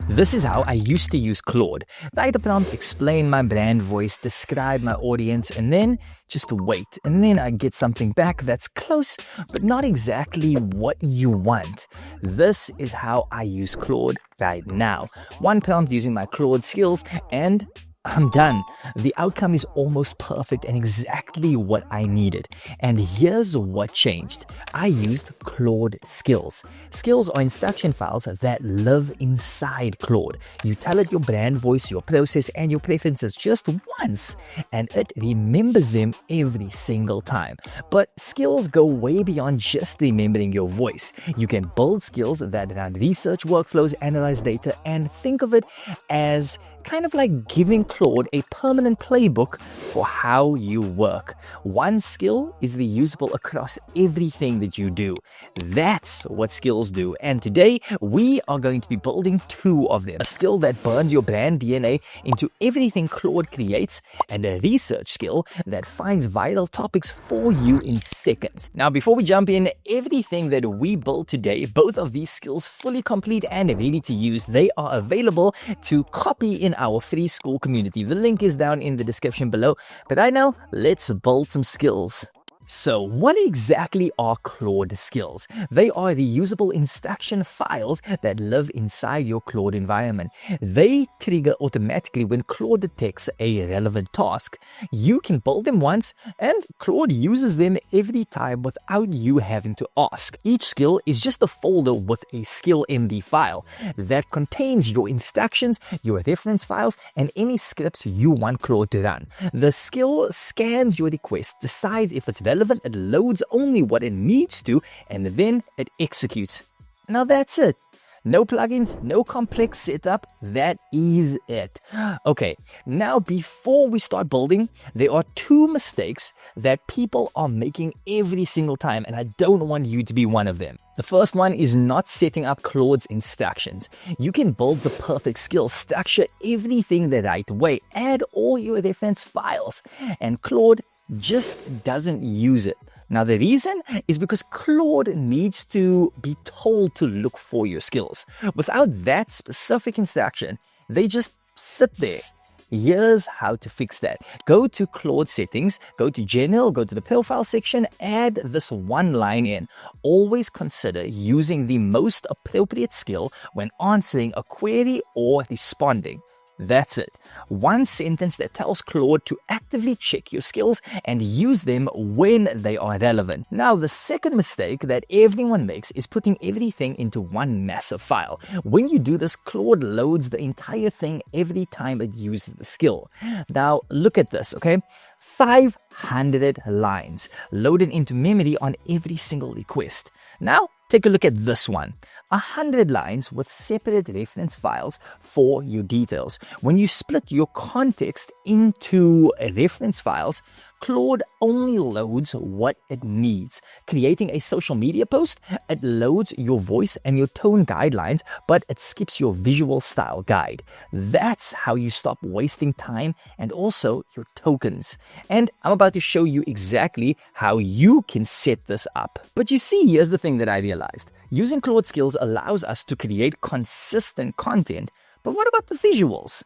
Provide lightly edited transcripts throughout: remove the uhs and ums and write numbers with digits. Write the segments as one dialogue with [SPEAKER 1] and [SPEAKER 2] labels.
[SPEAKER 1] This is how I used to use Claude. Write a prompt, explain my brand voice, describe my audience, and then just wait. And then I get something back that's close, but not exactly what you want. This is how I use Claude right now. One prompt using my Claude skills, and I'm done. The outcome is almost perfect and exactly what I needed. And here's what changed. I used Claude skills. Skills are instruction files that live inside Claude. You tell it your brand voice, your process, and your preferences just once, and it remembers them every single time. But skills go way beyond just remembering your voice. You can build skills that run research workflows, analyze data, and think of it as kind of like giving Claude a permanent playbook for how you work. One skill is reusable across everything that you do. That's what skills do. And today, we are going to be building two of them. A skill that burns your brand DNA into everything Claude creates, and a research skill that finds vital topics for you in seconds. Now, before we jump in, everything that we build today, both of these skills fully complete and ready to use, they are available to copy in our free school community. The link is down in the description below. But right now, let's build some skills. So what exactly are Claude skills? They are reusable instruction files that live inside your Claude environment. They trigger automatically when Claude detects a relevant task. You can build them once, and Claude uses them every time without you having to ask. Each skill is just a folder with a skill MD file that contains your instructions, your reference files, and any scripts you want Claude to run. The skill scans your request, decides if it's relevant, it loads only what it needs to, and then it executes. Now that's it. No plugins, no complex setup, that is it. Okay, now before we start building, there are two mistakes that people are making every single time, and I don't want you to be one of them. The first one is not setting up Claude's instructions. You can build the perfect skill, structure everything the right way, add all your reference files, and Claude just doesn't use it. Now, the reason is because Claude needs to be told to look for your skills. Without that specific instruction, they just sit there. Here's how to fix that. Go to Claude settings, go to general, go to the profile section, add this one line in. Always consider using the most appropriate skill when answering a query or responding. That's it. One sentence that tells Claude to actively check your skills and use them when they are relevant. Now, the second mistake that everyone makes is putting everything into one massive file. When you do this, Claude loads the entire thing every time it uses the skill. Now, look at this, okay? 500 lines loaded into memory on every single request. Now, take a look at this one. 100 lines with separate reference files for your details. When you split your context into reference files, Claude only loads what it needs. Creating a social media post, it loads your voice and your tone guidelines, but it skips your visual style guide. That's how you stop wasting time and also your tokens. And I'm about to show you exactly how you can set this up. But you see, here's the thing that I realized. Using Claude skills allows us to create consistent content, but what about the visuals?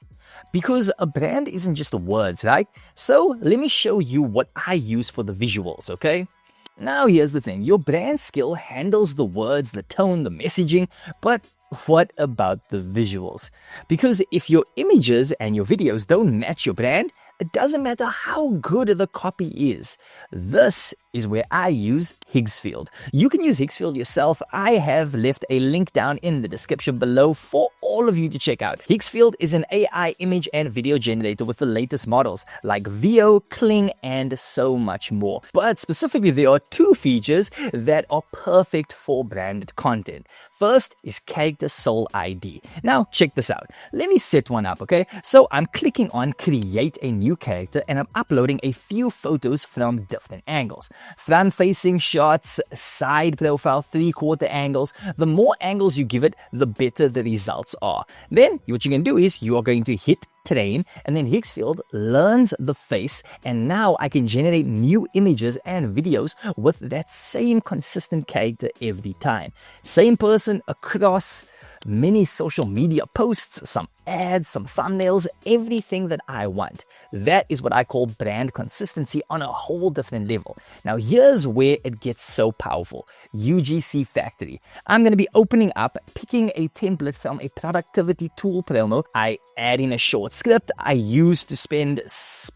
[SPEAKER 1] Because a brand isn't just the words, right? So let me show you what I use for the visuals, okay? Now here's the thing. Your brand skill handles the words, the tone, the messaging, but what about the visuals? Because if your images and your videos don't match your brand, it doesn't matter how good the copy is. This is where I use Higgsfield. You can use Higgsfield yourself. I have left a link down in the description below for all of you to check out. Higgsfield is an AI image and video generator with the latest models like Veo, Kling, and so much more. But specifically, there are two features that are perfect for branded content. First is Character Soul ID. Now, check this out. Let me set one up, okay? So I'm clicking on Create a New Character, and I'm uploading a few photos from different angles. Front-facing shots, side profile, three-quarter angles. The more angles you give it, the better the results are. Then, what you can do is you are going to hit train, and then Higgsfield learns the face, and now I can generate new images and videos with that same consistent character every time. Same person across mini social media posts, some ads, some thumbnails, everything that I want. That is what I call brand consistency on a whole different level. Now, here's where it gets so powerful. UGC Factory. I'm going to be opening up, picking a template from a productivity tool promo. I add in a short script I used to spend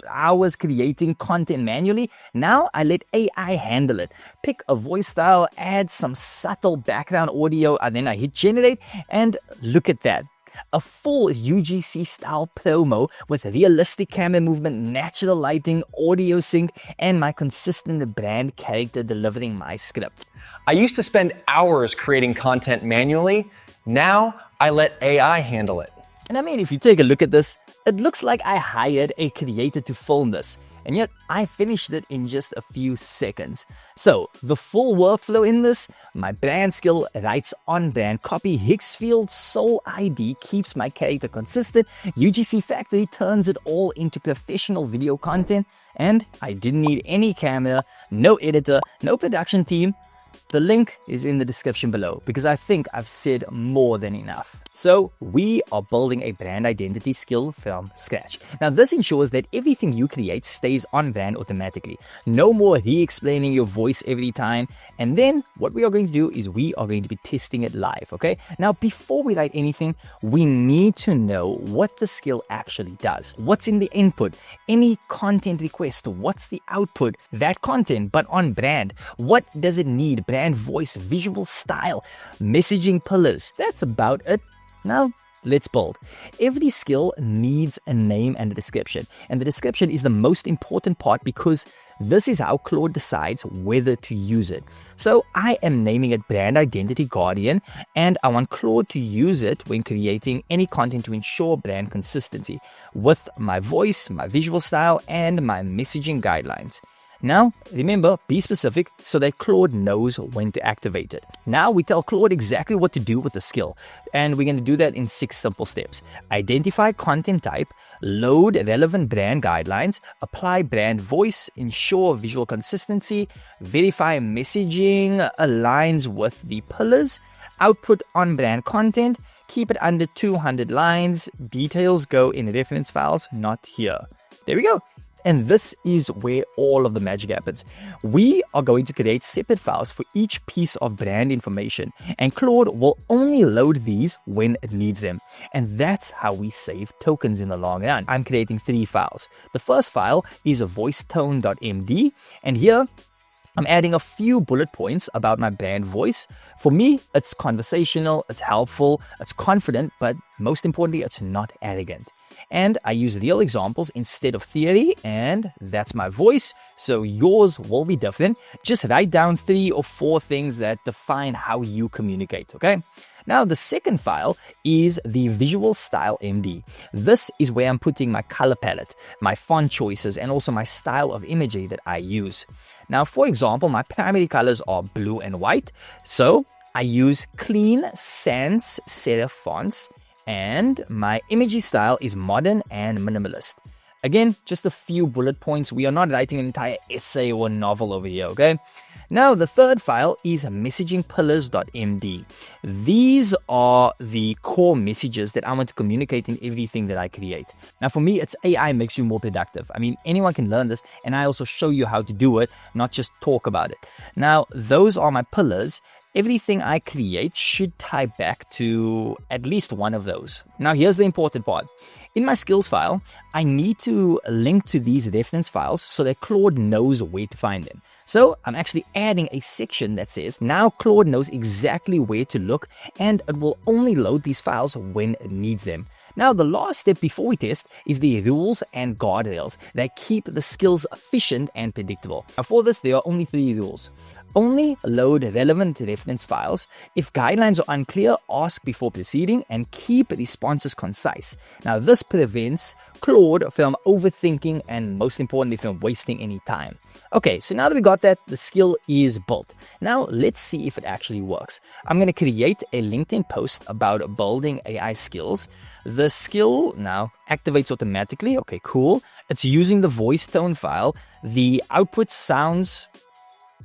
[SPEAKER 1] hours creating content manually. Now I let AI handle it. Pick a voice style, add some subtle background audio, and then I hit generate, and look at that. A full UGC style promo with realistic camera movement, natural lighting, audio sync, and my consistent brand character delivering my script.
[SPEAKER 2] I used to spend hours creating content manually. Now I let AI handle it.
[SPEAKER 1] And I mean, if you take a look at this, it looks like I hired a creator to film this. And yet I finished it in just a few seconds. So the full workflow in this, my brand skill writes on brand copy, Hicksfield Soul ID keeps my character consistent, UGC Factory turns it all into professional video content, and I didn't need any camera, no editor, no production team. The link is in the description below because I think I've said more than enough. So we are building a brand identity skill from scratch. Now this ensures that everything you create stays on brand automatically. No more re-explaining your voice every time. And then what we are going to do is we are going to be testing it live, okay? Now before we write anything, we need to know what the skill actually does. What's in the input? Any content request? What's the output? That content, but on brand. What does it need? Brand voice, visual style, messaging pillars. That's about it. Now, let's build. Every skill needs a name and a description. And the description is the most important part because this is how Claude decides whether to use it. So I am naming it Brand Identity Guardian, and I want Claude to use it when creating any content to ensure brand consistency with my voice, my visual style, and my messaging guidelines. Now, remember, be specific so that Claude knows when to activate it. Now, we tell Claude exactly what to do with the skill, and we're going to do that in 6 simple steps. Identify content type, load relevant brand guidelines, apply brand voice, ensure visual consistency, verify messaging aligns with the pillars, output on brand content, keep it under 200 lines, details go in reference files, not here. There we go. And this is where all of the magic happens. We are going to create separate files for each piece of brand information, and Claude will only load these when it needs them. And that's how we save tokens in the long run. I'm creating 3 files. The first file is a voicetone.md, and here I'm adding a few bullet points about my brand voice. For me, it's conversational, it's helpful, it's confident, but most importantly, it's not arrogant. And I use real examples instead of theory, and that's my voice, so yours will be different. Just write down 3 or 4 things that define how you communicate, okay? Now, the second file is the visual style MD. This is where I'm putting my color palette, my font choices, and also my style of imagery that I use. Now, for example, my primary colors are blue and white, so I use clean sans serif fonts, and my imagery style is modern and minimalist. Again, just a few bullet points. We are not writing an entire essay or novel over here, okay? Now, the third file is messagingpillars.md. These are the core messages that I want to communicate in everything that I create. Now, for me, it's AI makes you more productive. I mean, anyone can learn this, and I also show you how to do it, not just talk about it. Now, those are my pillars. Everything I create should tie back to at least one of those. Now, here's the important part. In my skills file, I need to link to these reference files so that Claude knows where to find them. So I'm actually adding a section that says, now Claude knows exactly where to look, and it will only load these files when it needs them. Now, the last step before we test is the rules and guardrails that keep the skills efficient and predictable. Now, for this, there are only 3 rules. Only load relevant reference files. If guidelines are unclear, ask before proceeding, and keep responses concise. Now, this prevents Claude from overthinking and, most importantly, from wasting any time. Okay, so now that we got that, the skill is built. Now, let's see if it actually works. I'm going to create a LinkedIn post about building AI skills. The skill now activates automatically. Okay, cool. It's using the voice tone file. The output sounds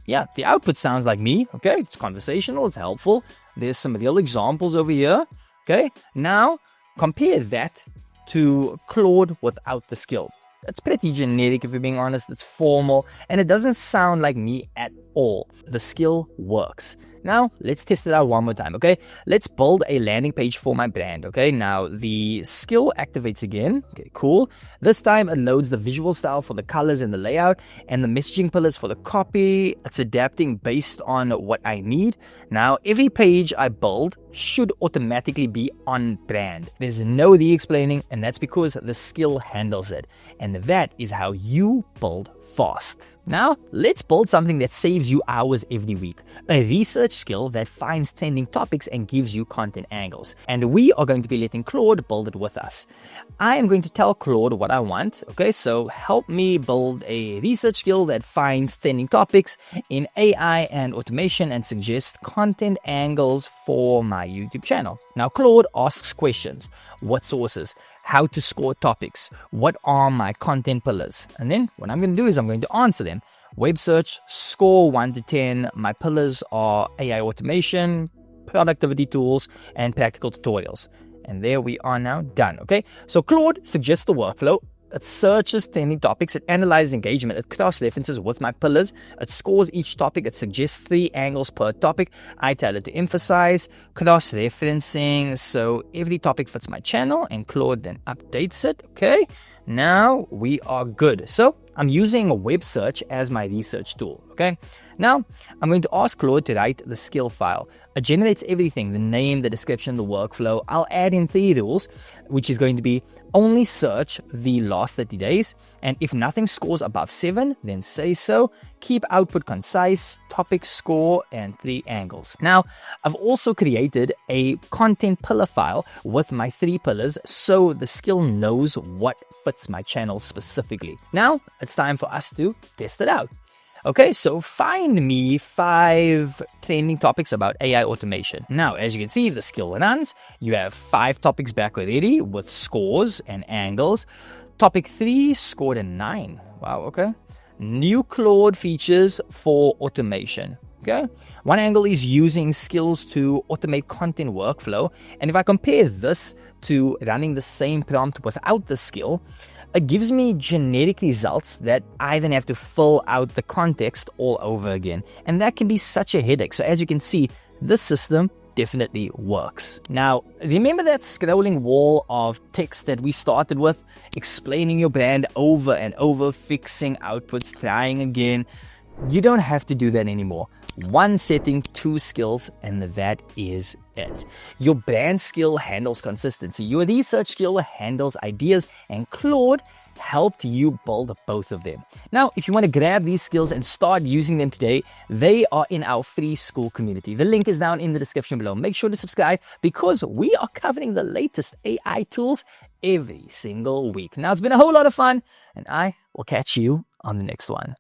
[SPEAKER 1] like me. Okay, it's conversational, it's helpful. There's some real examples over here. Okay, now compare that to Claude without the skill. That's pretty generic, if you're being honest. It's formal, and it doesn't sound like me at all. The skill works. Now, let's test it out one more time, okay? Let's build a landing page for my brand, okay? Now, the skill activates again. Okay, cool. This time, it loads the visual style for the colors and the layout, and the messaging pillars for the copy. It's adapting based on what I need. Now, every page I build should automatically be on brand. There's no re-explaining, and that's because the skill handles it. And that is how you build fast. Now, let's build something that saves you hours every week. A research skill that finds trending topics and gives you content angles. And we are going to be letting Claude build it with us. I am going to tell Claude what I want. Okay, so help me build a research skill that finds trending topics in AI and automation and suggests content angles for my YouTube channel. Now, Claude asks questions. What sources? How to score topics? What are my content pillars? And then what I'm going to do is I'm going to answer them. Web search, score 1 to 10. My pillars are AI automation, productivity tools, and practical tutorials. And there we are now done, okay? So Claude suggests the workflow. It searches trending topics, it analyzes engagement, it cross-references with my pillars, it scores each topic, it suggests 3 angles per topic. I tell it to emphasize, cross-referencing, so every topic fits my channel, and Claude then updates it, okay? Now we are good. So I'm using a web search as my research tool, okay? Now I'm going to ask Claude to write the skill file. It generates everything, the name, the description, the workflow. I'll add in 3 rules, which is going to be only search the last 30 days. And if nothing scores above 7, then say so. Keep output concise, topic score, and 3 angles. Now, I've also created a content pillar file with my 3 pillars so the skill knows what fits my channel specifically. Now, it's time for us to test it out. Okay, so find me 5 trending topics about AI automation. Now, as you can see, the skill runs. You have 5 topics back already with scores and angles. Topic 3 scored a 9. Wow, okay. New Claude features for automation. Okay, one angle is using skills to automate content workflow. And if I compare this to running the same prompt without the skill, it gives me generic results that I then have to fill out the context all over again. And that can be such a headache. So as you can see, this system definitely works. Now, remember that scrolling wall of text that we started with? Explaining your brand over and over, fixing outputs, trying again. You don't have to do that anymore. 1 setting, 2 skills, and that is it. Your brand skill handles consistency. Your research skill handles ideas, and Claude helped you build both of them. Now, if you want to grab these skills and start using them today, they are in our free school community. The link is down in the description below. Make sure to subscribe because we are covering the latest AI tools every single week. Now, it's been a whole lot of fun, and I will catch you on the next one.